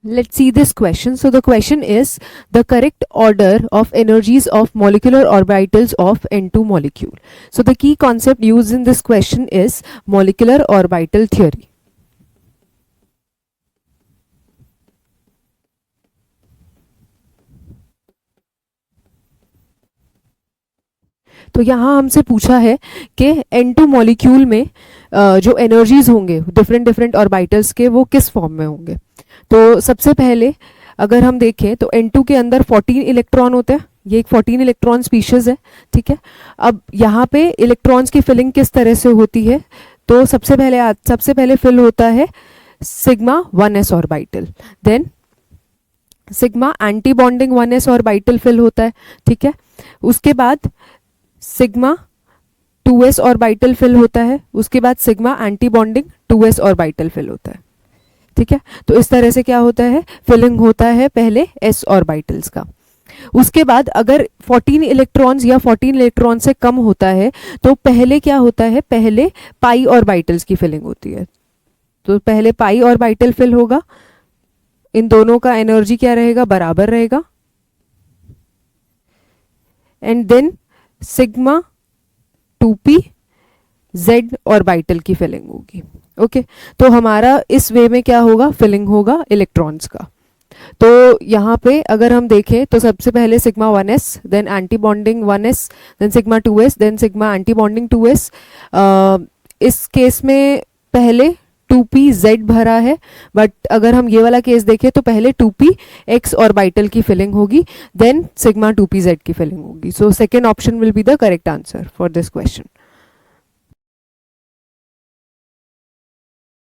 Let's see this question. So the question is the correct order of energies of molecular orbitals of N2 molecule. So the key concept used in this question is molecular orbital theory. तो यहाँ हमसे पूछा है कि N2 molecule में जो energies होंगे different different orbitals के वो किस फॉर्म में होंगे। तो सबसे पहले अगर हम देखें तो N2 के अंदर 14 इलेक्ट्रॉन होते हैं, ये एक 14 इलेक्ट्रॉन स्पीशीज है, ठीक है। अब यहाँ पे इलेक्ट्रॉन्स की फिलिंग किस तरह से होती है, तो सबसे पहले फिल होता है sigma 1s orbital, then sigma anti bonding 1s orbital fill होता है, ठीक है। उसके बाद सिग्मा 2s ऑर्बिटल फिल होता है, उसके बाद sigma anti bonding 2s orbital fill होता है, ठीक है। तो इस तरह से क्या होता है, फिलिंग होता है पहले s ऑर्बिटल्स का। उसके बाद अगर 14 इलेक्ट्रॉन्स या 14 इलेक्ट्रॉन से कम होता है तो पहले क्या होता है, पहले पाई ऑर्बिटल्स की फिलिंग होती है। तो पहले पाई ऑर्बिटल फिल होगा, इन दोनों का एनर्जी क्या रहेगा, बराबर रहेगा, and then sigma 2p z orbital की फिलिंग होगी। ओके तो हमारा इस वे में क्या होगा, फिलिंग होगा इलेक्ट्रॉन्स का। तो यहाँ पे अगर हम देखें तो सबसे पहले sigma 1s, then anti bonding 1s, then sigma 2s, then sigma anti bonding 2s। इस केस में पहले 2pz भरा है, बट अगर हम ये वाला केस देखें तो पहले 2px ऑर्बिटल की फिलिंग होगी, देन सिग्मा 2pz की फिलिंग होगी। So second option will be the correct answer for this question.